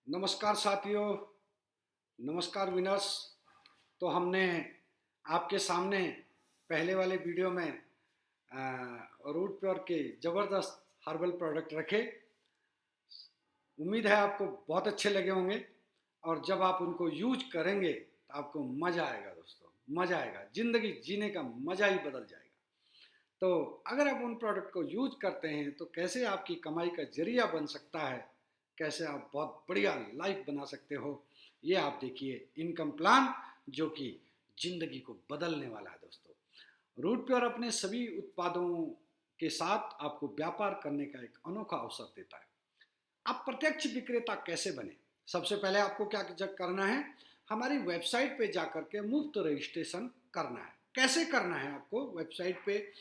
नमस्कार साथियों, नमस्कार विनर्स। तो हमने आपके सामने पहले वाले वीडियो में रूट प्योर के ज़बरदस्त हर्बल प्रोडक्ट रखे। उम्मीद है आपको बहुत अच्छे लगे होंगे और जब आप उनको यूज करेंगे तो आपको मज़ा आएगा दोस्तों, मज़ा आएगा। ज़िंदगी जीने का मज़ा ही बदल जाएगा। तो अगर आप उन प्रोडक्ट को यूज करते हैं तो कैसे आपकी कमाई का जरिया बन सकता है, कैसे आप बहुत बढ़िया लाइफ बना सकते हो, ये आप देखिए इनकम प्लान जो कि जिंदगी को बदलने वाला है दोस्तों। रूट प्योर अपने सभी उत्पादों के साथ आपको व्यापार करने का एक अनोखा अवसर देता है। आप प्रत्यक्ष विक्रेता कैसे बने? सबसे पहले आपको क्या करना है, हमारी वेबसाइट पे जाकर के मुफ्त रजिस्ट्रेशन करना है। कैसे करना है? आपको वेबसाइट पे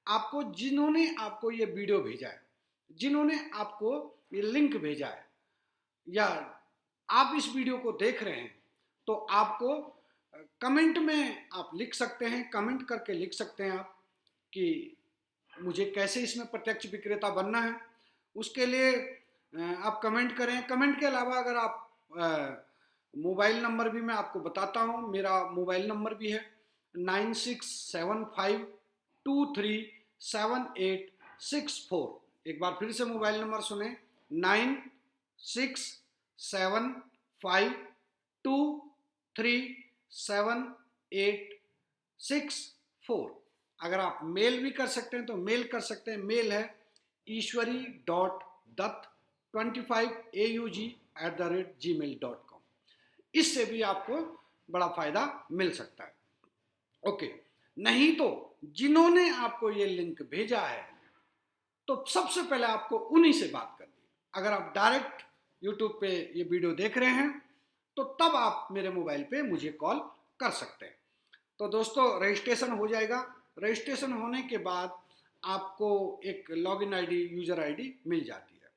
आपको जिन्होंने आपको ये वीडियो भेजा है, जिन्होंने आपको ये लिंक भेजा है, या आप इस वीडियो को देख रहे हैं, तो आपको कमेंट में आप लिख सकते हैं, कमेंट करके लिख सकते हैं आप कि मुझे कैसे इसमें प्रत्यक्ष विक्रेता बनना है। उसके लिए आप कमेंट करें। कमेंट के अलावा अगर आप मोबाइल नंबर भी मैं आपको बताता हूँ, मेरा मोबाइल नंबर भी है 9675237864। एक बार फिर से मोबाइल नंबर सुने, 9675237864। अगर आप मेल भी कर सकते हैं तो मेल कर सकते हैं। मेल है ishwari.dutt25aug@gmail.com। इससे भी आपको बड़ा फायदा मिल सकता है। ओके, नहीं तो जिन्होंने आपको ये लिंक भेजा है तो सबसे पहले आपको उन्हीं से बात करनी है। अगर आप डायरेक्ट यूट्यूब पे ये वीडियो देख रहे हैं तो तब आप मेरे मोबाइल पे मुझे कॉल कर सकते हैं। तो दोस्तों रजिस्ट्रेशन हो जाएगा। रजिस्ट्रेशन होने के बाद आपको एक लॉगिन आईडी, यूजर आईडी मिल जाती है।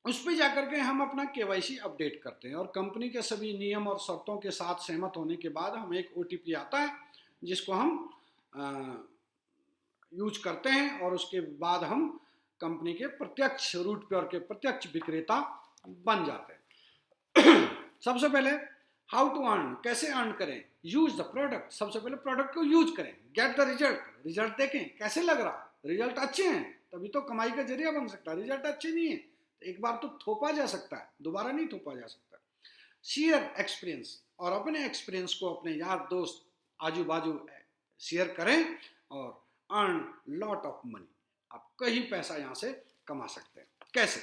उस पर जाकर के हम अपना केवाईसी अपडेट करते हैं और कंपनी के सभी नियम और शर्तों के साथ सहमत होने के बाद हमें एक ओटीपी आता है जिसको हम यूज करते हैं और उसके बाद हम कंपनी के प्रत्यक्ष, रूट प्योर के प्रत्यक्ष विक्रेता बन जाते हैं। सबसे पहले हाउ टू अर्न, कैसे अर्न करें? यूज द प्रोडक्ट, सबसे पहले प्रोडक्ट को यूज करें। गेट द रिजल्ट, रिजल्ट देखें कैसे लग रहा। रिजल्ट अच्छे हैं तभी तो कमाई का जरिया बन सकता है। रिजल्ट अच्छे नहीं है तो एक बार तो थोपा जा सकता है, दोबारा नहीं थोपा जा सकता। शेयर एक्सपीरियंस, और अपने एक्सपीरियंस को अपने यार दोस्त आजू बाजू शेयर करें और अर्न लॉट ऑफ मनी। आप कहीं पैसा यहाँ से कमा सकते हैं। कैसे,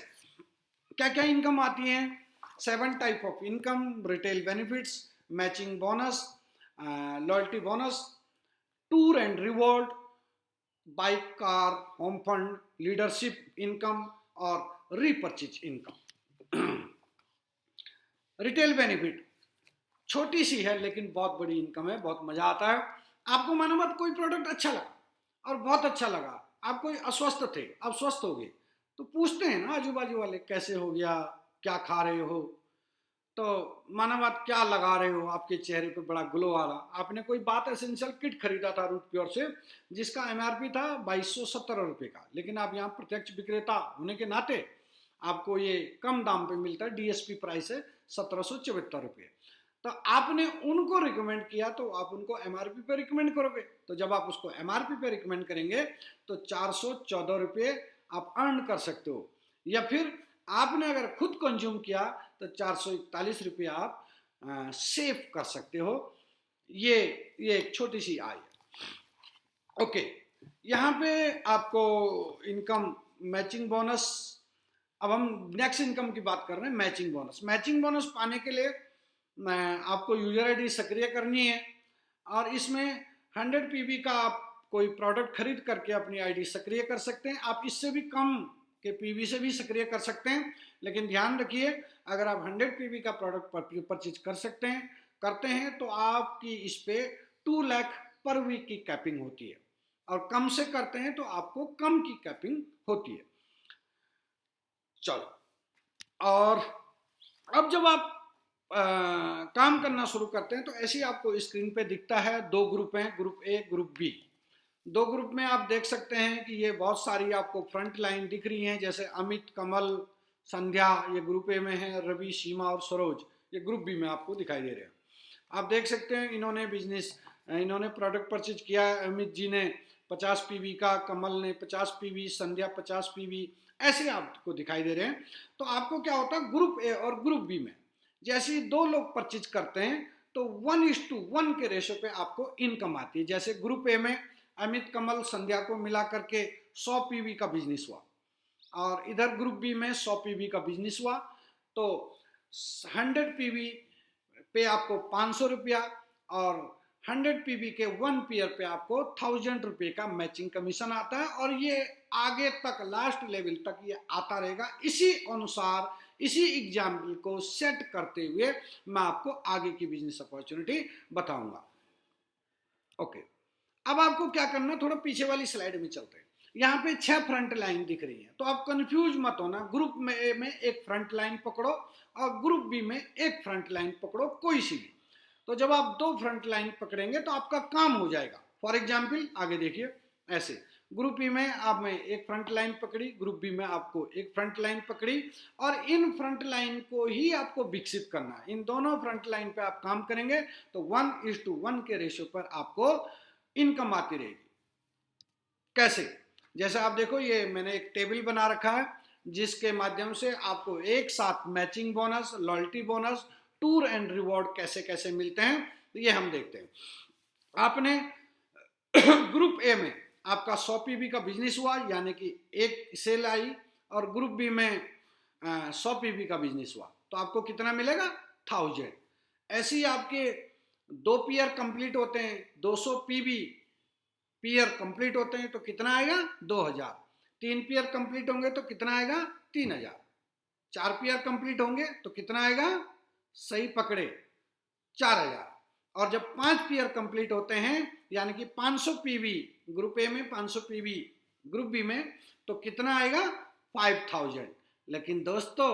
क्या क्या इनकम आती है? 7 type of income, retail benefits, matching bonus, loyalty bonus, tour and reward, bike, car, home fund, leadership income और रीपर्चेज इनकम। रिटेल बेनिफिट छोटी सी है लेकिन बहुत बड़ी इनकम है, बहुत मजा आता है। आपको मानो मत कोई प्रोडक्ट अच्छा लगा और बहुत अच्छा लगा, आप कोई अस्वस्थ थे, आप स्वस्थ हो गए, तो पूछते हैं ना आजू बाजू वाले कैसे हो गया, क्या खा रहे हो, तो मानो बात क्या लगा रहे हो, आपके चेहरे पे बड़ा ग्लो आ रहा। आपने कोई बात एसेंशियल किट खरीदा था रूट प्योर से जिसका एमआरपी था 2217 रुपये का, लेकिन आप यहाँ प्रत्यक्ष विक्रेता होने के नाते आपको ये कम दाम पे मिलता है। डीएसपी प्राइस है 1774 रुपये। तो आपने उनको रिकमेंड किया तो आप उनको एमआरपी पे रिकमेंड करोगे, तो जब आप उसको एमआरपी पे रिकमेंड करेंगे तो 414 रुपये आप अर्न कर सकते हो। या फिर आपने अगर खुद कंज्यूम किया तो 441 रुपये आप सेव कर सकते हो। ये एक छोटी सी आय है। ओके, यहाँ पे आपको इनकम, मैचिंग बोनस, अब हम नेक्स्ट इनकम की बात कर रहे हैं। मैचिंग बोनस, मैचिंग बोनस पाने के लिए आपको यूजर आईडी सक्रिय करनी है और इसमें 100 पीबी का आप कोई प्रोडक्ट खरीद करके अपनी आईडी सक्रिय कर सकते हैं। आप इससे भी कम के पीबी से भी सक्रिय कर सकते हैं, लेकिन ध्यान रखिए अगर आप 100 पीबी का प्रोडक्ट परचेज करते हैं तो आपकी इस पे 2 लाख पर वीक की कैपिंग होती है और कम से करते हैं तो आपको कम की कैपिंग होती है। चलो, और अब जब आप काम करना शुरू करते हैं तो ऐसे ही आपको स्क्रीन पे दिखता है 2 ग्रुप हैं, group A, group B. 2 group में आप देख सकते हैं कि ये बहुत सारी आपको फ्रंट लाइन दिख रही हैं, जैसे अमित, कमल, संध्या ये ग्रुप ए में है, रवि, सीमा और सरोज ये ग्रुप बी में आपको दिखाई दे रहे हैं। आप देख सकते हैं इन्होंने प्रोडक्ट परचेज किया है। अमित जी ने 50 पीवी का, कमल ने 50 पीवी, संध्या 50 पीवी, ऐसे आपको दिखाई दे रहे हैं। तो आपको क्या होता है, ग्रुप ए और ग्रुप बी में जैसे 2 लोग परचेज करते हैं तो 1:1 के रेशो पे आपको इनकम आती है। जैसे ग्रुप ए में अमित, कमल, संध्या को मिला करके 100 पीवी का बिजनेस हुआ और इधर ग्रुप बी में 100 पीवी का बिजनेस हुआ, तो 100 पीवी पे आपको 500 रुपया और 100 पीवी के 1 पेयर पे आपको 1000 रुपये का मैचिंग कमीशन आता है। और ये आगे तक लास्ट लेवल तक ये आता रहेगा। इसी अनुसार इसी एग्जाम्पल को सेट करते हुए मैं आपको आगे की बिजनेस अपॉर्चुनिटी बताऊंगा। ओके, अब आपको क्या करना, थोड़ा पीछे वाली स्लाइड में चलते हैं। यहाँ पे 6 फ्रंट लाइन दिख रही है, तो आप कंफ्यूज मत होना। ग्रुप में ए में एक फ्रंट लाइन पकड़ो और ग्रुप बी में एक फ्रंट लाइन पकड़ो, कोई सी भी। तो जब आप 2 फ्रंट लाइन पकड़ेंगे तो आपका काम हो जाएगा। फॉर एग्जाम्पल आगे देखिए, ऐसे ग्रुप बी में आपने एक फ्रंट लाइन पकड़ी, ग्रुप बी में आपको एक फ्रंट लाइन पकड़ी और इन फ्रंट लाइन को ही आपको विकसित करना है। इन दोनों फ्रंट लाइन पे आप काम करेंगे तो 1:1 के रेशियो पर आपको इनकम आती रहेगी। कैसे, जैसे आप देखो ये मैंने एक टेबल बना रखा है जिसके माध्यम से आपको एक साथ matching bonus, loyalty bonus, tour and reward कैसे कैसे मिलते हैं, तो ये हम देखते हैं। आपने ग्रुप ए में आपका 100 पीवी का बिजनेस हुआ, यानी कि एक सेल आई, और ग्रुप बी में 100 पीवी का बिजनेस हुआ, तो आपको कितना मिलेगा, 1000। ऐसे ही आपके 2 पेयर कंप्लीट होते हैं, 200 पीवी पेयर कंप्लीट होते हैं तो कितना आएगा, 2000। 3 पेयर कंप्लीट होंगे तो कितना आएगा, 3000। 4 पेयर कंप्लीट होंगे तो कितना आएगा, सही पकड़े, 4000। और जब 5 पेयर कंप्लीट होते हैं यानी कि 500 पीवी ग्रुप ए में, 500 पीवी ग्रुप बी में, तो कितना आएगा, 5000। लेकिन दोस्तों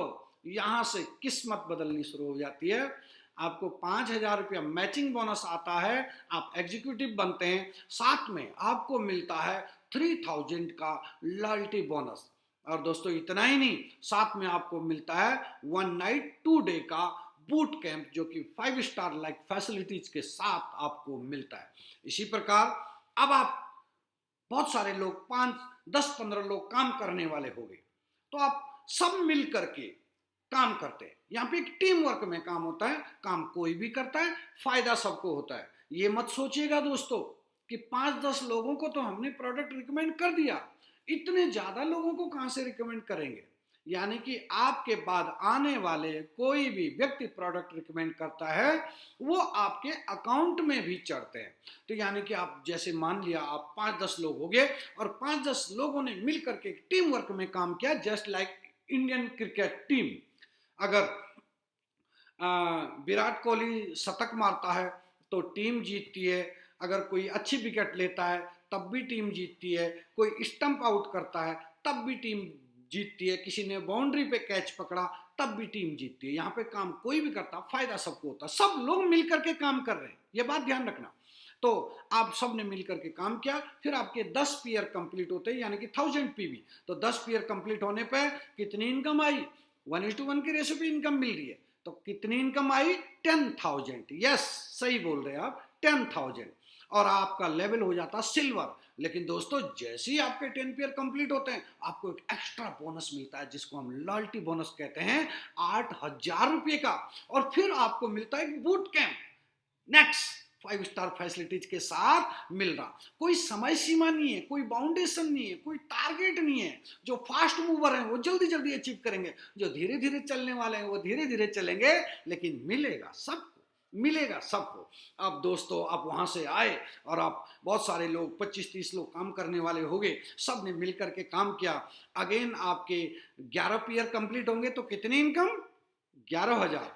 यहां से किस्मत बदलनी शुरू हो जाती है। आपको 5000 रुपया मैचिंग बोनस आता है, आप एग्जीक्यूटिव बनते हैं, साथ में आपको मिलता है 3000 का लॉयल्टी बोनस। और दोस्तों इतना ही नहीं, साथ में आपको मिलता है 1 नाइट 2 डे का बूट कैंप, जो कि 5 स्टार लाइक फैसिलिटीज के साथ आपको मिलता है। इसी प्रकार अब आप बहुत सारे लोग, 5, 10, 15 लोग काम करने वाले हो गए, तो आप सब मिल करके काम करते हैं। यहाँ पे एक टीम वर्क में काम होता है, काम कोई भी करता है, फायदा सबको होता है। ये मत सोचिएगा दोस्तों कि 5-10 लोगों को तो हमने प्रोडक्ट रिकमेंड कर दिया, इतने ज्यादा लोगों को कहां से रिकमेंड करेंगे। यानी कि आपके बाद आने वाले कोई भी व्यक्ति प्रोडक्ट रिकमेंड करता है वो आपके अकाउंट में भी चढ़ते हैं। तो यानी कि आप जैसे मान लिया आप 5-10 लोग हो गए और 5-10 लोगों ने मिल करके टीम वर्क में काम किया, just like Indian cricket team. अगर विराट कोहली शतक मारता है तो टीम जीतती है, अगर कोई अच्छी विकेट लेता है तब भी टीम जीतती है, कोई स्टंप आउट करता है तब भी टीम जीतती है, किसी ने बाउंड्री पे कैच पकड़ा तब भी टीम जीतती है। यहाँ पे काम कोई भी करता, फायदा सबको होता, सब लोग मिलकर के काम कर रहे हैं, ये बात ध्यान रखना। तो आप सब ने मिलकर के काम किया, फिर आपके 10 पेयर कंप्लीट होते हैं यानी कि 1000 पीवी। तो 10 पेयर कंप्लीट होने पे कितनी इनकम आई, 1:1 के रेशो पे इनकम मिल रही है, तो कितनी इनकम आई, 10,000। यस, सही बोल रहे हैं आप, 10,000। और आपका लेवल हो जाता सिल्वर। लेकिन दोस्तों जैसे ही आपके 10 पेयर कंप्लीट होते हैं आपको एक एक्स्ट्रा बोनस मिलता है जिसको हम लॉयल्टी बोनस कहते हैं, 8,000 रुपये का। और फिर आपको मिलता है एक boot camp, next 5 star facilities के साथ मिल रहा। कोई समय सीमा नहीं है, कोई बाउंडेशन नहीं है, कोई टारगेट नहीं है। जो फास्ट मूवर हैं वो जल्दी जल्दी अचीव करेंगे, जो धीरे धीरे चलने वाले हैं वो धीरे धीरे चलेंगे, लेकिन मिलेगा सबको, मिलेगा सबको। अब दोस्तों आप वहां से आए और आप बहुत सारे लोग, 25-30 लोग काम करने वाले हो गए, सब ने मिलकर के काम किया। अगेन आपके 11 पेयर कंप्लीट होंगे तो कितनी इनकम, 11,000।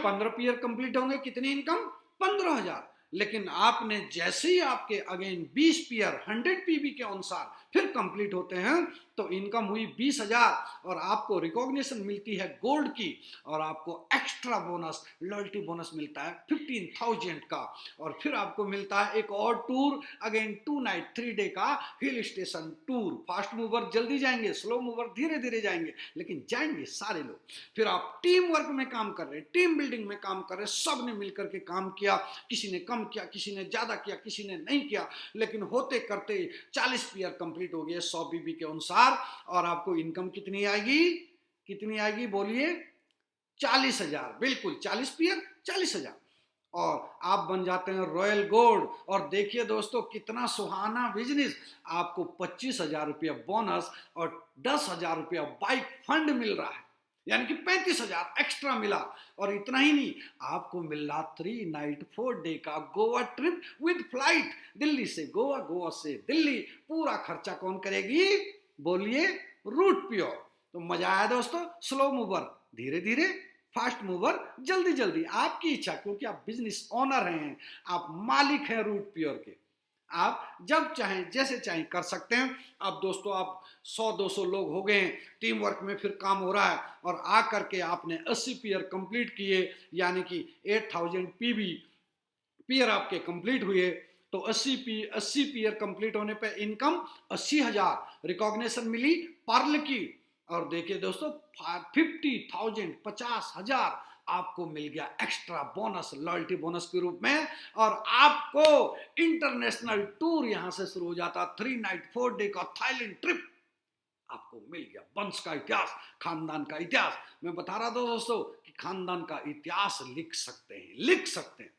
15 पेयर कंप्लीट होंगे कितनी इनकम, 15,000। लेकिन आपने जैसे ही आपके अगेन 20 पीयर 100 पीबी के अनुसार फिर कंप्लीट होते हैं तो इनकम हुई 20,000 और आपको रिकॉग्निशन मिलती है गोल्ड की और आपको एक्स्ट्रा बोनस लॉयल्टी बोनस मिलता है 15,000 का। और फिर आपको मिलता है एक और टूर अगेन 2 नाइट 3 डे का hill station tour. Fast mover जल्दी जाएंगे, स्लो मूवर धीरे धीरे जाएंगे, लेकिन जाएंगे सारे लोग। फिर आप टीम वर्क में काम कर रहे, टीम बिल्डिंग में काम कर रहे, सब ने मिलकर के काम किया, किसी ने कम किया, किसी ने ज्यादा किया, किसी ने नहीं किया, लेकिन होते करते 40 पीयर कंप्लीट हो गए 100 बीबी के अनुसार। और आपको इनकम कितनी आएगी, कितनी आएगी बोलिए, 40,000। बिल्कुल 40 पीयर 40,000 और आप बन जाते हैं रॉयल गोल्ड। और देखिए दोस्तों कितना सुहाना बिजनेस, आपको 25,000 रुपया बोनस और 10,000 रुपया बाइक फंड मिल रहा है, यानी कि 35,000 एक्स्ट्रा मिला। और इतना ही नहीं, आपको मिल रहा 3 नाइट 4 डे का Goa trip with flight, Delhi से गोवा, गोवा से दिल्ली। पूरा खर्चा कौन करेगी बोलिए, रूट प्योर। तो मजा आया दोस्तों। स्लो मूवर धीरे धीरे, फास्ट मूवर जल्दी जल्दी, आपकी इच्छा, क्योंकि आप बिजनेस ओनर हैं, आप मालिक हैं रूट प्योर के। आप जब चाहें जैसे चाहें कर सकते हैं। अब दोस्तों आप 100-200 लोग हो गए हैं, टीम वर्क में फिर काम हो रहा है और आ करके आपने 80 पीयर कंप्लीट किए, यानी कि 8,000 पीयर आपके कंप्लीट हुए। तो 80 पीयर कंप्लीट होने पे इनकम 80,000 रिकॉग्निशन मिली पर्ल की। और देखिए दोस्तों 50,000 50,000 आपको मिल गया एक्स्ट्रा बोनस लॉयल्टी बोनस के रूप में। और आपको इंटरनेशनल टूर यहां से शुरू हो जाता, 3 नाइट 4 डे का थाईलैंड ट्रिप आपको मिल गया। वंश का इतिहास, खानदान का इतिहास। मैं बता रहा था दोस्तों कि खानदान का इतिहास लिख सकते हैं, लिख सकते हैं।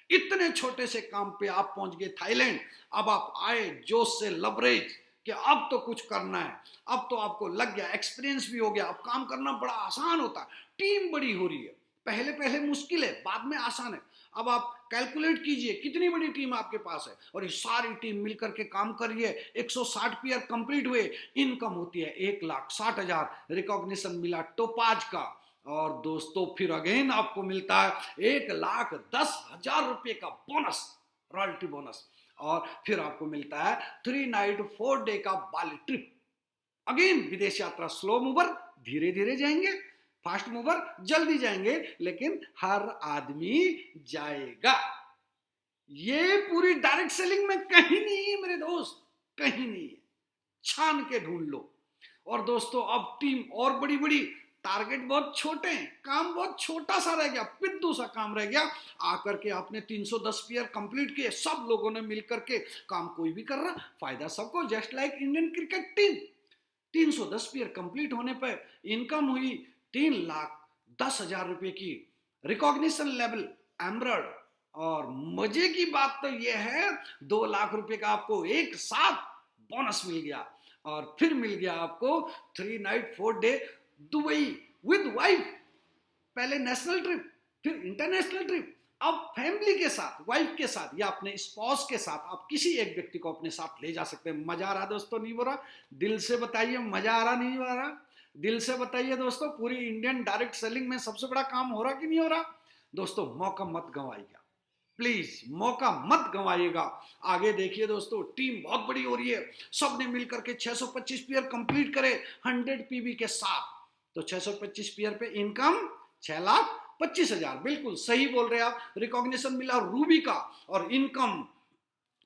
इतने छोटे से काम पे आप पहुंच गए थाईलैंड। अब आप आए जोश से लवरेज कि अब तो कुछ करना है, अब तो आपको लग गया, एक्सपीरियंस भी हो गया, अब काम करना बड़ा आसान होता है, टीम बड़ी हो रही है। पहले पहले मुश्किल है, बाद में आसान है। अब आप कैलकुलेट कीजिए कितनी बड़ी टीम आपके पास है और ये सारी टीम मिलकर के काम कर रही है। 160 पीयर कंप्लीट हुए, इनकम होती है 1,60,000, रिकॉग्निशन मिला टोपाज का। और दोस्तों फिर अगेन आपको मिलता है 1,10,000 रुपए का बोनस, रॉयल्टी बोनस। और फिर आपको मिलता है 3 नाइट 4 डे का बाली ट्रिप। अगेन विदेश यात्रा, स्लो मूवर धीरे धीरे जाएंगे, फास्ट मूवर जल्दी जाएंगे, लेकिन हर आदमी जाएगा। ये पूरी डायरेक्ट सेलिंग में कहीं नहीं है मेरे दोस्त, कहीं नहीं है, छान के ढूंढ लो। और दोस्तों अब टीम और बड़ी बड़ी, टारगेट बहुत छोटे हैं, काम बहुत छोटा सा रह गया, पिद्दू सा काम रह गया। आकर के आपने 310 पीयर कंप्लीट किए, सब लोगों ने मिलकर के काम, कोई भी कर रहा, फायदा सबको, just like Indian cricket team. 310 peer complete होने पर इनकम हुई 3,10,000 रुपए की, रिकॉग्निशन लेवल एमरल्ड। और मजे की बात तो यह है 2 लाख रुपए का आपको एक साथ बोनस मिल गया। और फिर मिल गया आपको 3 night 4 day Dubai with wife. पहले नेशनल ट्रिप, फिर इंटरनेशनल ट्रिप, अब फैमिली के साथ, वाइफ के साथ या अपने स्पॉस के साथ, आप किसी एक व्यक्ति को अपने साथ ले जा सकते हैं। मजा आ रहा दोस्तों, नहीं हो रहा? दिल से बताइए मजा आ रहा नहीं आ रहा? दिल से बताइए दोस्तों, पूरी इंडियन डायरेक्ट सेलिंग में सबसे बड़ा काम हो रहा कि नहीं हो रहा? दोस्तों मौका मत गंवाइएगा, प्लीज मौका मत गंवाइएगा। आगे देखिए दोस्तों, टीम बहुत बड़ी हो रही है, सबने मिलकर के 625 पीयर कंप्लीट करे 100 पीबी के साथ। तो 625 पीयर पे इनकम 6,25,000, बिल्कुल सही बोल रहे आप। रिकॉग्निशन मिला रूबी का और इनकम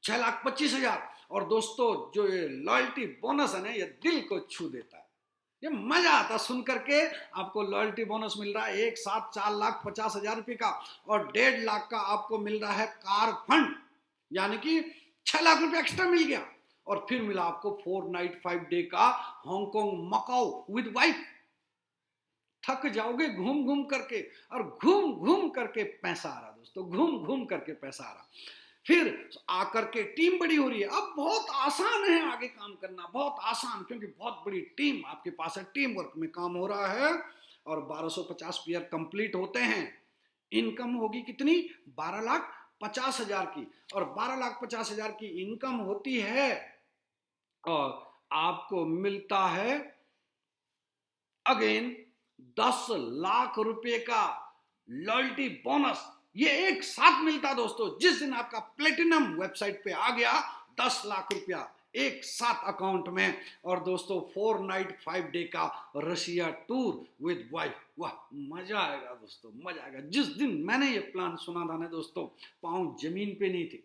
6,25,000। और दोस्तों जो ये लॉयल्टी बोनस है ना, ये दिल को छू देता है, ये मजा आता सुन करके। आपको लॉयल्टी बोनस मिल रहा है एक साथ 4,50,000 रुपए का और 1.5 लाख का आपको मिल रहा है कार फंड, यानी कि 6 लाख रुपए एक्स्ट्रा मिल गया। और फिर मिला आपको 4 नाइट 5 डे का हांगकांग मकाऊ विद वाइफ। थक जाओगे घूम घूम करके, और घूम घूम करके पैसा आ रहा दोस्तों, घूम घूम करके पैसा आ रहा। फिर आकर के टीम बड़ी हो रही है, अब बहुत आसान है आगे काम करना, बहुत आसान, क्योंकि बहुत बड़ी टीम आपके पास है, टीम वर्क में काम हो रहा है। और 1250 पीयर कंप्लीट होते हैं, इनकम होगी कितनी, 12,50,000 की। और 12,50,000 की इनकम होती है और आपको मिलता है अगेन 10 लाख रुपए का लॉयल्टी बोनस। ये एक साथ मिलता दोस्तों। जिस दिन आपका प्लेटिनम वेबसाइट पे आ गया, 10 लाख रुपया एक साथ अकाउंट में, और दोस्तों 4 नाइट 5 डे का रशिया टूर विद वाइफ, वाह मजा आएगा दोस्तों, मजा आएगा। जिस दिन मैंने ये प्लान सुना था ना दोस्तों, पाँव जमीन पे नहीं थे,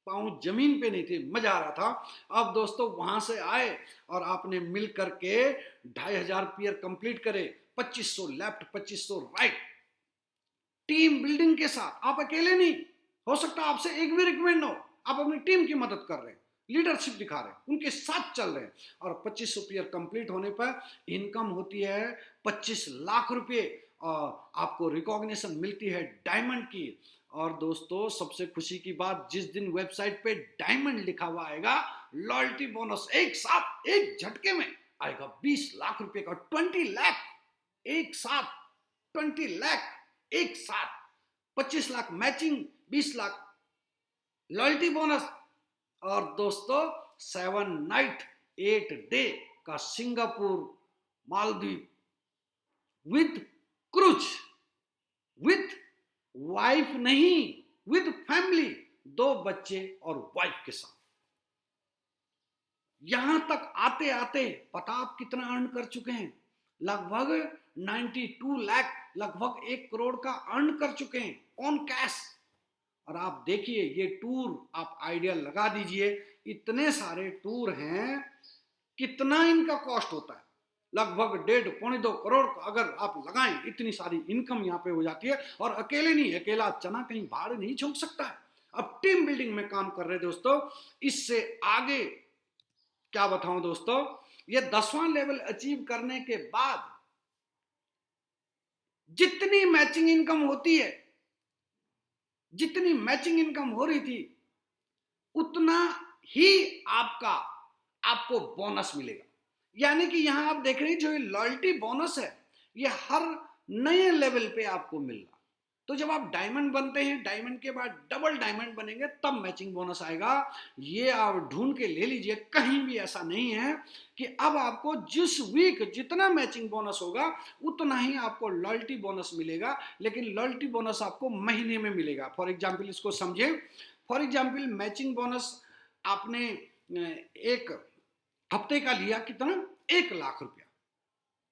पाँव जमीन पे नहीं थे, मजा आ रहा था। अब दोस्तों वहां से आए और आपने मिल करके 2500 पेयर कंप्लीट करे, 2500 लेफ्ट 2500 राइट, टीम बिल्डिंग के साथ। आप अकेले नहीं, हो सकता है आपसे एक भी रिकमेंड हो, आप अपनी टीम की मदद कर रहे हैं, लीडरशिप दिखा रहे हैं, उनके साथ चल रहे हैं, और 2500 पेयर कंप्लीट होने पर इनकम होती है 25 लाख रुपए, और आपको रिकॉग्निशन मिलती है डायमंड की। और दोस्तों सबसे खुशी की बात, जिस दिन वेबसाइट पे डायमंड लिखा हुआ आएगा, लॉयल्टी बोनस एक साथ एक झटके में आएगा 20 लाख रुपए का, 20 लाख एक साथ, 20 लाख एक साथ, 25 lakh matching, 20 lakh loyalty bonus, और दोस्तों 7 नाइट 8 डे का Singapore Maldives with cruise, with wife नहीं, विद फैमिली, 2 बच्चे और वाइफ के साथ। यहां तक आते आते पता आप कितना अर्न कर चुके हैं? लगभग 92 लाख, लगभग 1 करोड़ का अर्न कर चुके हैं ऑन कैश। और आप देखिए ये टूर, आप आइडिया लगा दीजिए, इतने सारे टूर हैं, कितना इनका कॉस्ट होता है? लगभग 1.5-2 करोड़ का अगर आप लगाएं, इतनी सारी इनकम यहाँ पे हो जाती है। और अकेले नहीं, अकेला चना कहीं भाड़ नहीं झोंक सकता है। अब टीम बिल्डिंग में काम कर रहे दोस्तों, इससे आगे क्या बताऊं दोस्तों, ये 10वां लेवल अचीव करने के बाद जितनी मैचिंग इनकम होती है, जितनी मैचिंग इनकम हो रही थी, उतना ही आपको बोनस मिलेगा। यानी कि यहां आप देख रहे हैं जो ये लॉयल्टी बोनस है, ये हर नए लेवल पे आपको मिल रहा। तो जब आप डायमंड बनते हैं, डायमंड के बाद डबल डायमंड बनेंगे, तब मैचिंग बोनस आएगा। ये आप ढूंढ के ले लीजिए, कहीं भी ऐसा नहीं है कि अब आपको जिस वीक जितना मैचिंग बोनस होगा उतना ही आपको लॉयल्टी बोनस मिलेगा, लेकिन लॉयल्टी बोनस आपको महीने में मिलेगा। फॉर एग्जाम्पल इसको समझे, फॉर एग्जाम्पल मैचिंग बोनस आपने एक हफ्ते का लिया, कितना? 1 लाख रुपया,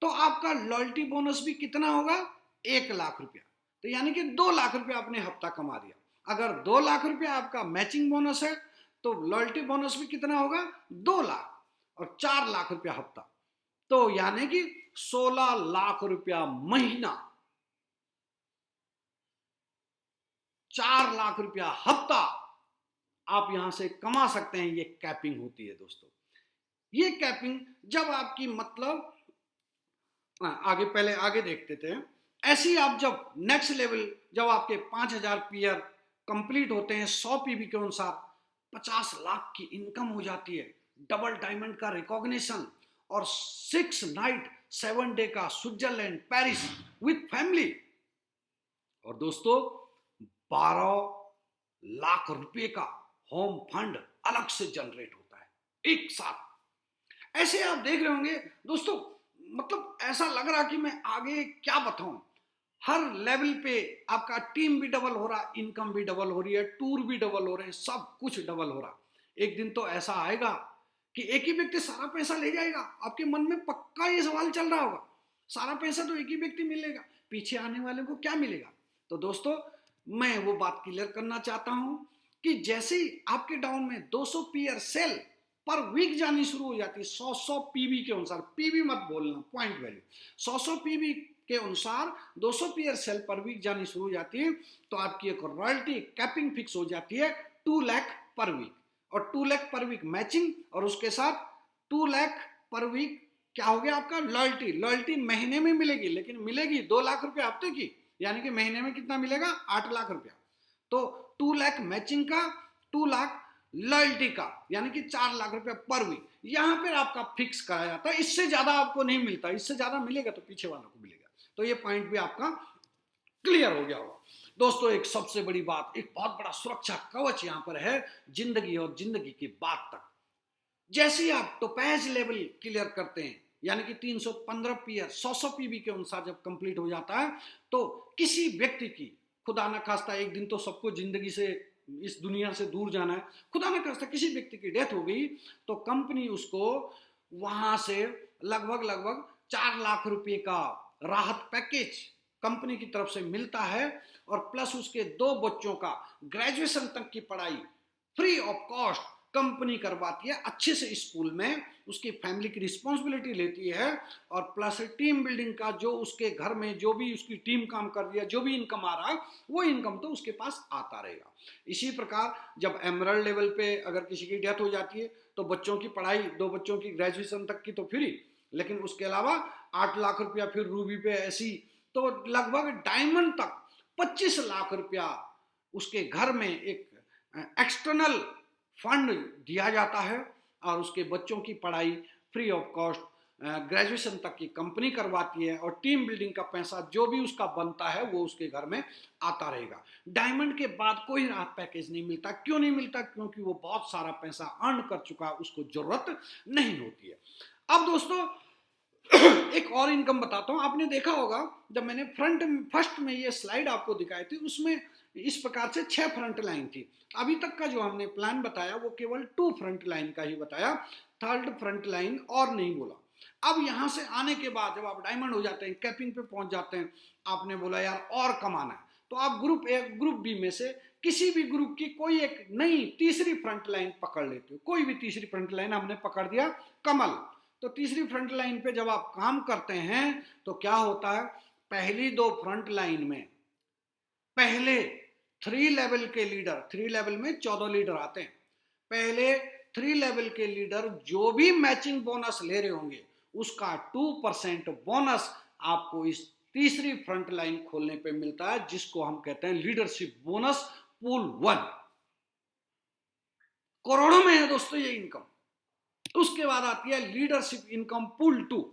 तो आपका लॉयल्टी बोनस भी कितना होगा? 1 लाख रुपया। तो यानी कि 2 लाख रुपया आपने हफ्ता कमा दिया। अगर 2 लाख रुपया आपका मैचिंग बोनस है, तो लॉयल्टी बोनस भी कितना होगा? 2 लाख, और 4 लाख रुपया हफ्ता, तो यानी कि 16 लाख रुपया महीना, 4 लाख रुपया हफ्ता आप यहां से कमा सकते हैं। ये कैपिंग होती है दोस्तों। ये कैपिंग जब आपकी, मतलब आगे, पहले आगे देखते थे, ऐसे ही आप जब नेक्स्ट लेवल, जब आपके 5000 पीयर कंप्लीट होते हैं 100 पीबी के अनुसार, 50 लाख की इनकम हो जाती है, डबल डायमंड का रिकॉग्निशन, और 6 नाइट 7 डे का स्विट्जरलैंड पेरिस विथ फैमिली, और दोस्तों 12 लाख रुपए का होम फंड अलग से जनरेट होता है एक साथ। ऐसे आप देख रहे होंगे दोस्तों, मतलब ऐसा लग रहा कि मैं आगे क्या बताऊं। हर लेवल पे आपका टीम भी डबल हो रहा, इनकम भी डबल हो रही है, टूर भी डबल हो रहे हैं, सब कुछ डबल हो रहा। एक दिन तो ऐसा आएगा कि एक ही व्यक्ति सारा पैसा ले जाएगा। आपके मन में पक्का ये सवाल चल रहा होगा, सारा पैसा तो एक ही व्यक्ति मिलेगा, पीछे आने वाले को क्या मिलेगा? तो दोस्तों मैं वो बात क्लियर करना चाहता हूं कि जैसे ही आपके डाउन में 200 पीयर सेल पर वीक जानी शुरू हो जाती है, 100 पीबी के अनुसार, पीबी मत बोलना, पॉइंट वैल्यू, 100 पीबी के अनुसार 200 पीयर सेल पर वीक जानी शुरू हो जाती है, तो आपकी एक रॉयल्टी कैपिंग फिक्स हो जाती है 2 लाख पर वीक, और 2 लाख पर वीक मैचिंग, और उसके साथ 2 लाख पर वीक क्या हो गया आपका? लॉयल्टी। लॉयल्टी महीने में मिलेगी, लेकिन मिलेगी 2 लाख रुपए हफ्ते की, यानी कि महीने में कितना मिलेगा? 8 लाख रुपया। तो 2 लाख मैचिंग का, 2 लाख लॉयल्टी का, यानी कि 4 लाख रुपया पर वीक, यहां पर आपका फिक्स कराया जाता है। इससे ज्यादा आपको नहीं मिलता, इससे ज्यादा मिलेगा तो पीछे वालों को मिलेगा। तो ये पॉइंट भी आपका क्लियर हो गया होगा दोस्तों। एक सबसे बड़ी बात, एक बहुत बड़ा सुरक्षा कवच यहां पर है, जिंदगी और जिंदगी के बाद तक। जैसे ही आप टोपैज लेवल क्लियर करते हैं, यानी कि 315 पीयर 100 पीबी के अनुसार जब कंप्लीट हो जाता है, तो किसी व्यक्ति की खुदा न खास्ता एक दिन तो सबको जिंदगी से इस दुनिया से दूर जाना है, खुदा न खास्ता किसी व्यक्ति की डेथ हो गई तो कंपनी उसको वहां से लगभग लगभग 4 लाख रुपए का राहत पैकेज कंपनी की तरफ से मिलता है, और प्लस उसके 2 बच्चों का ग्रेजुएशन तक की पढ़ाई फ्री ऑफ कॉस्ट कंपनी करवाती है, अच्छे से स्कूल में उसकी फैमिली की रिस्पॉन्सिबिलिटी लेती है, और प्लस टीम बिल्डिंग का जो उसके घर में जो भी उसकी टीम काम कर रही है, जो भी इनकम आ रहा है वो इनकम तो उसके पास आता रहेगा। इसी प्रकार जब एमरल्ड लेवल पे अगर किसी की डेथ हो जाती है तो बच्चों की पढ़ाई, 2 बच्चों की ग्रेजुएशन तक की तो फ्री, लेकिन उसके अलावा 8 लाख रुपया फिर रूबी पे ऐसी, तो लगभग डायमंड तक 25 लाख रुपया उसके घर में एक एक्सटर्नल फंड दिया जाता है, और उसके बच्चों की पढ़ाई फ्री ऑफ कॉस्ट ग्रेजुएशन तक की कंपनी करवाती है, और टीम बिल्डिंग का पैसा जो भी उसका बनता है वो उसके घर में आता रहेगा। डायमंड के बाद कोई राहत पैकेज नहीं मिलता। क्यों नहीं मिलता? क्योंकि वो बहुत सारा पैसा अर्न कर चुका है, उसको जरूरत नहीं होती है। अब दोस्तों एक और इनकम बताता हूं। आपने देखा होगा जब मैंने फर्स्ट में ये स्लाइड आपको दिखाई थी उसमें इस प्रकार से 6 फ्रंट लाइन थी। अभी तक का जो हमने प्लान बताया वो केवल 2 फ्रंट लाइन का ही बताया, 3rd फ्रंट लाइन और नहीं बोला। अब यहां से आने के बाद जब आप डायमंड हो जाते हैं, कैपिंग पे पहुंच जाते हैं, आपने बोला यार और कमाना है, तो आप ग्रुप ए ग्रुप बी में से किसी भी ग्रुप की कोई एक नई तीसरी फ्रंट लाइन पकड़ लेते हो। कोई भी तीसरी फ्रंट लाइन हमने पकड़ दिया कमल, तो तीसरी फ्रंट लाइन पे जब आप काम करते हैं तो क्या होता है, पहली 2 फ्रंट लाइन में पहले 3 लेवल के लीडर, 3 लेवल में 14 लीडर आते हैं, पहले 3 लेवल के लीडर जो भी मैचिंग बोनस ले रहे होंगे उसका 2% बोनस आपको इस तीसरी फ्रंट लाइन खोलने पे मिलता है, जिसको हम कहते हैं लीडरशिप बोनस पूल 1। करोड़ों में है दोस्तों ये इनकम। उसके बाद आती है लीडरशिप इनकम पूल 2,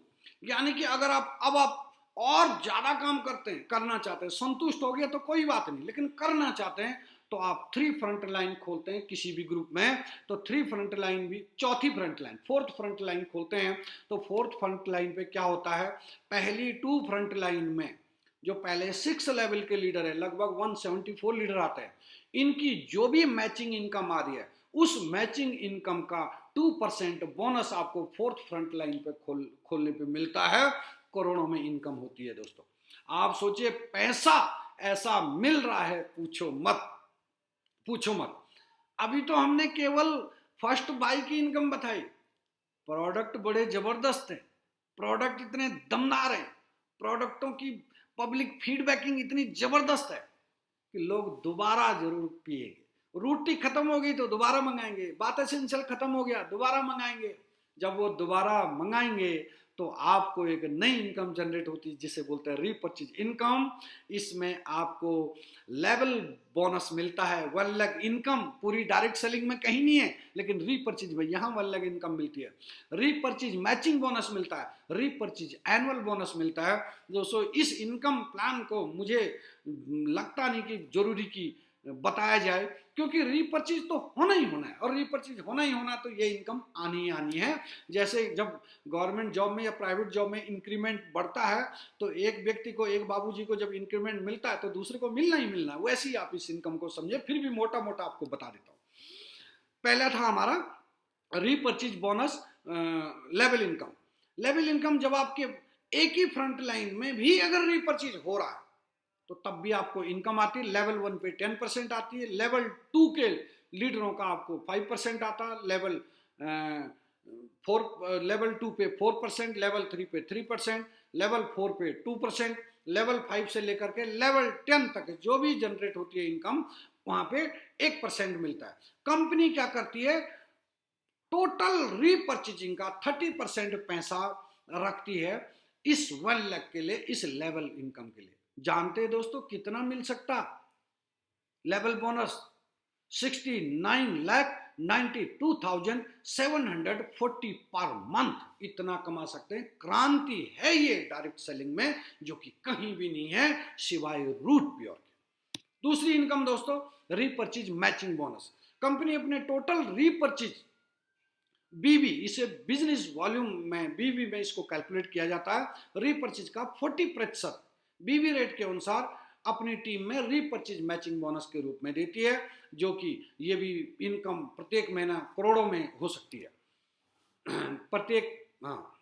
यानी कि अगर आप और ज्यादा काम करना चाहते हैं, संतुष्ट हो गया तो कोई बात नहीं, लेकिन करना चाहते हैं तो आप 3 फ्रंट लाइन खोलते हैं किसी भी ग्रुप में, तो 3 फ्रंट लाइन भी, चौथी front line, 4th front line खोलते हैं, तो 4th फ्रंट लाइन पे क्या होता है, पहली 2 फ्रंट लाइन में जो पहले 6 लेवल के लीडर है, लगभग 174 लीडर आते हैं, इनकी जो भी मैचिंग इनकम आ रही है उस मैचिंग इनकम का 2% बोनस आपको 4th फ्रंट लाइन पे खोलने पे मिलता है। करोड़ों में इनकम होती है दोस्तों। आप सोचिए पैसा ऐसा मिल रहा है, पूछो मत। अभी तो हमने केवल फर्स्ट बाई की इनकम बताई, प्रोडक्ट बड़े जबरदस्त हैं, प्रोडक्ट इतने दमदार हैं, प्रोडक्टों की पब्लिक फीडबैकिंग इतनी जबरदस्त है कि लोग दोबारा जरूर पिएंगे। रोटी खत्म हो गई तो दोबारा मंगाएंगे, बात एसेंशियल खत्म हो गया दोबारा मंगाएंगे। जब वो दोबारा मंगाएंगे तो आपको एक नई इनकम जनरेट होती है जिसे बोलते हैं रीपर्चेज इनकम। इसमें आपको लेवल बोनस मिलता है, 1 लाख इनकम पूरी डायरेक्ट सेलिंग में कहीं नहीं है, लेकिन रीपर्चेज में यहाँ 1 लाख इनकम मिलती है। रीपर्चेज मैचिंग बोनस मिलता है, रीपर्चेज एनुअल बोनस मिलता है। दोस्तों इस इनकम प्लान को मुझे लगता नहीं कि जरूरी की बताया जाए, क्योंकि रीपर्चेज तो होना ही होना है, और रीपर्चेज होना ही होना तो ये इनकम आनी है। जैसे जब गवर्नमेंट जॉब में या प्राइवेट जॉब में इंक्रीमेंट बढ़ता है तो एक व्यक्ति को, एक बाबूजी को जब इंक्रीमेंट मिलता है तो दूसरे को मिलना ही मिलना है, वैसे ही आप इस इनकम को समझे। फिर भी मोटा मोटा आपको बता देता हूँ। पहला था हमारा repurchase bonus level income. Level income जब आपके एक ही फ्रंट लाइन में भी अगर रीपर्चेज हो रहा है तो तब भी आपको इनकम आती है। लेवल 1 पे 10% आती है, लेवल 2 के लीडरों का आपको 5% आता है, लेवल 2 पे 4%, लेवल 3 पे 3%, लेवल 4 पे 2%, लेवल 5 से लेकर के लेवल 10 तक जो भी जनरेट होती है इनकम वहां पे 1% मिलता है। कंपनी क्या करती है, टोटल रीपर्चेजिंग का 30% पैसा रखती है इस 1 लाख के लिए, इस लेवल इनकम के लिए। जानते हैं दोस्तों कितना मिल सकता लेवल बोनस? 69,92,740 पर मंथ इतना कमा सकते हैं। क्रांति है ये डायरेक्ट सेलिंग में, जो कि कहीं भी नहीं है सिवाय रूट प्योर के। दूसरी इनकम दोस्तों रीपर्चेज मैचिंग बोनस। कंपनी अपने टोटल रीपर्चेज बीवी, इसे बिजनेस वॉल्यूम में बीवी में इसको कैलकुलेट किया जाता है। रीपर्चेज का 40% बीवी रेट के अनुसार अपनी टीम में रीपर्चेज मैचिंग बोनस के रूप में देती है, जो कि ये भी इनकम प्रत्येक महीना करोड़ों में हो सकती है प्रत्येक। हाँ,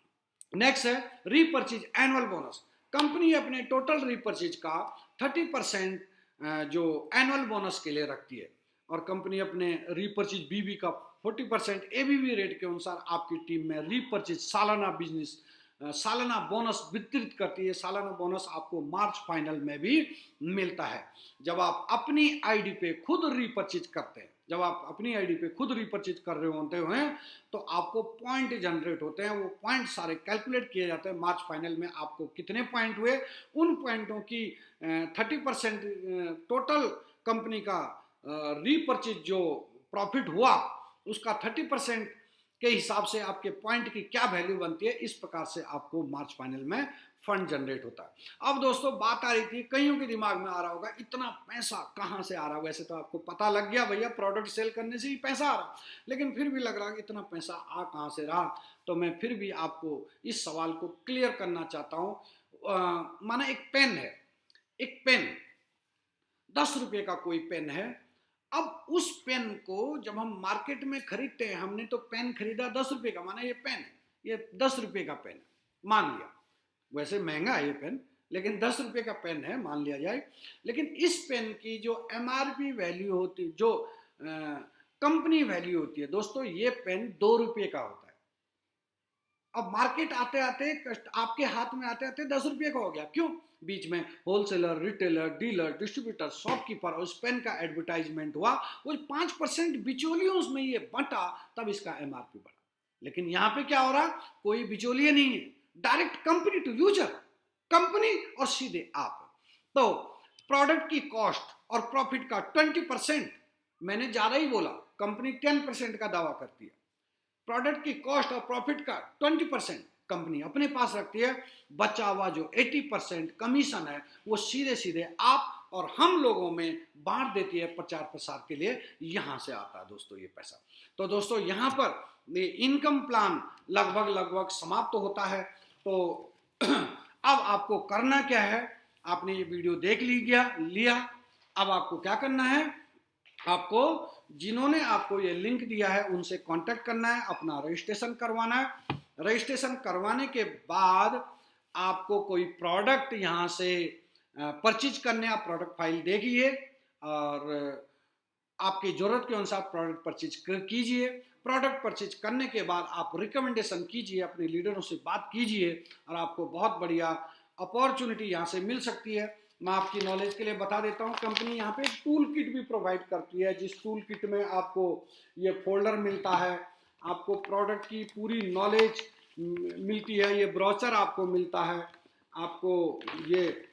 नेक्स्ट है रीपर्चेज एनुअल बोनस। कंपनी अपने टोटल रीपर्चेज का 30% जो एनुअल बोनस के लिए रखती है, और कंपनी अपने रीपर्चेज बीबी का 40% एबीबी रेट के अनुसार आपकी टीम में रीपर्चेज सालाना बोनस वितरित करती है। सालाना बोनस आपको मार्च फाइनल में भी मिलता है। जब आप अपनी आईडी पे खुद रीपर्चेज करते हैं, जब आप अपनी आईडी पे खुद रिपर्चेज कर रहे होते हैं, तो आपको पॉइंट जनरेट होते हैं। वो पॉइंट सारे कैलकुलेट किए जाते हैं। मार्च फाइनल में आपको कितने पॉइंट हुए, उन पॉइंटों की 30% टोटल कंपनी का रीपर्चेज जो प्रॉफिट हुआ उसका 30% के हिसाब से आपके पॉइंट की क्या वैल्यू बनती है। इस प्रकार से आपको मार्च फाइनल में फंड जनरेट होता है। अब दोस्तों बात आ रही थी, कईयों के दिमाग में आ रहा होगा इतना पैसा कहाँ से आ रहा है। वैसे तो आपको पता लग गया भैया प्रोडक्ट सेल करने से ही पैसा आ रहा, लेकिन फिर भी लग रहा कि इतना पैसा आ कहाँ से रहा। तो मैं फिर भी आपको इस सवाल को क्लियर करना चाहता हूँ। माना एक पेन है, एक पेन 10 रुपये का कोई पेन है। अब उस पेन को जब हम मार्केट में खरीदते हैं, हमने तो पेन खरीदा 10 रुपये का, माना ये पेन है, ये 10 रुपये का पेन है मान लिया। वैसे महंगा है ये पेन, लेकिन 10 रुपये का पेन है मान लिया जाए। लेकिन इस पेन की जो एमआरपी वैल्यू होती, जो कंपनी वैल्यू होती है दोस्तों, ये पेन 2 रुपये का होता है। अब मार्केट आते आते आपके हाथ में आते आते 10 रुपये का हो गया। क्यों? बीच में wholesaler, retailer, dealer, distributor, shopkeeper, उस पेन का एडवर्टाइजमेंट हुआ, वो 5% बिचौलियों में ये बंटा, तब इसका एमआरपी बढ़ा। लेकिन यहाँ पे क्या हो रहा, कोई बिचौलिए नहीं है, direct company to user, company और सीधे आप। तो प्रोडक्ट की कॉस्ट और प्रॉफिट का 20%, मैंने ज्यादा ही बोला, कंपनी 10% का दावा करती है। प्रोडक्ट की कॉस्ट और प्रॉफिट का 20% कंपनी अपने पास रखती है। बचा हुआ जो 80% कमीशन है, वो सीधे सीधे आप और हम लोगों में बांट देती है प्रचार प्रसार के लिए। यहां से आता है दोस्तों ये पैसा। तो दोस्तों यहाँ पर ये इनकम प्लान लगभग समाप्त होता है। तो अब आपको करना क्या है, आपने ये वीडियो देख लिया, अब आपको क्या करना है, आपको जिन्होंने आपको ये लिंक दिया है उनसे कांटेक्ट करना है, अपना रजिस्ट्रेशन करवाना है। रजिस्ट्रेशन करवाने के बाद आपको कोई प्रोडक्ट यहाँ से परचेज करने, आप प्रोडक्ट फाइल देखिए और आपकी जरूरत के अनुसार प्रोडक्ट परचेज कीजिए। प्रोडक्ट परचेज करने के बाद आप रिकमेंडेशन कीजिए, अपने लीडरों से बात कीजिए और आपको बहुत बढ़िया अपॉर्चुनिटी यहाँ से मिल सकती है। मैं आपकी नॉलेज के लिए बता देता हूँ, कंपनी यहाँ पे टूल किट भी प्रोवाइड करती है, जिस टूल किट में आपको ये फोल्डर मिलता है, आपको प्रोडक्ट की पूरी नॉलेज मिलती है, ये ब्रोचर आपको मिलता है, आपको ये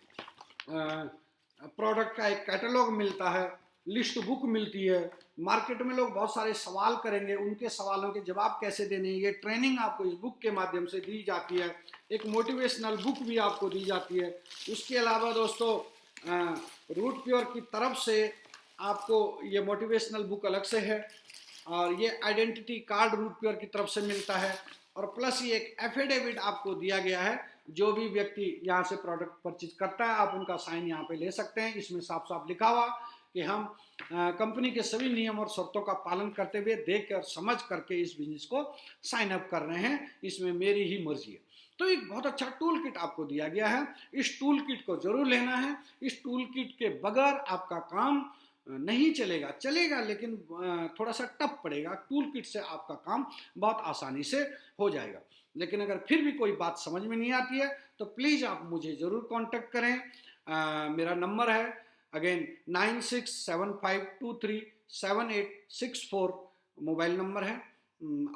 प्रोडक्ट का एक कैटलॉग मिलता है, लिस्ट बुक मिलती है। मार्केट में लोग बहुत सारे सवाल करेंगे, उनके सवालों के जवाब कैसे देने, ये ट्रेनिंग आपको इस बुक के माध्यम से दी जाती है। एक मोटिवेशनल बुक भी आपको दी जाती है। उसके अलावा दोस्तों रूट प्योर की तरफ से आपको ये मोटिवेशनल बुक अलग से है, और ये आइडेंटिटी कार्ड रूट प्योर की तरफ से मिलता है, और प्लस ये एक एफिडेविट आपको दिया गया है। जो भी व्यक्ति यहाँ से प्रोडक्ट परचेज करता है, आप उनका साइन यहाँ पे ले सकते हैं। इसमें साफ साफ लिखा हुआ कि हम कंपनी के सभी नियम और शर्तों का पालन करते हुए, देख कर समझ करके इस बिजनेस को साइन अप कर रहे हैं, इसमें मेरी ही मर्जी है। तो एक बहुत अच्छा टूल किट आपको दिया गया है, इस टूल किट को जरूर लेना है। इस टूल किट के बगैर आपका काम नहीं चलेगा लेकिन थोड़ा सा टफ पड़ेगा। टूल किट से आपका काम बहुत आसानी से हो जाएगा। लेकिन अगर फिर भी कोई बात समझ में नहीं आती है तो प्लीज़ आप मुझे ज़रूर कांटेक्ट करें। मेरा नंबर है अगेन 9675237864 मोबाइल नंबर है।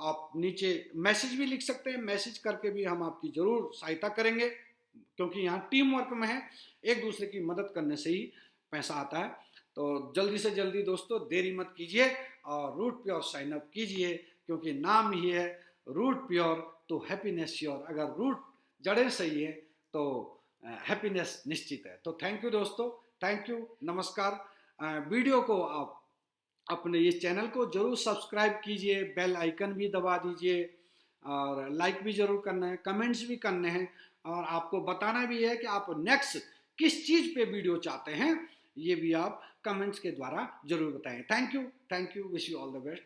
आप नीचे मैसेज भी लिख सकते हैं, मैसेज करके भी हम आपकी ज़रूर सहायता करेंगे, क्योंकि यहाँ टीम वर्क में है, एक दूसरे की मदद करने से ही पैसा आता है। तो जल्दी से जल्दी दोस्तों देरी मत कीजिए और रूट प्योर साइन अप कीजिए, क्योंकि नाम ही है रूट प्योर तो हैप्पीनेस श्योर। अगर रूट जड़ें सही है तो हैप्पीनेस निश्चित है। तो थैंक यू दोस्तों, थैंक यू, नमस्कार। वीडियो को आप अपने इस चैनल को जरूर सब्सक्राइब कीजिए, बेल आइकन भी दबा दीजिए, और लाइक भी जरूर करना है, कमेंट्स भी करने हैं, और आपको बताना भी है कि आप नेक्स्ट किस चीज़ पे वीडियो चाहते हैं, ये भी आप कमेंट्स के द्वारा जरूर बताएं। Thank you, wish you all the best.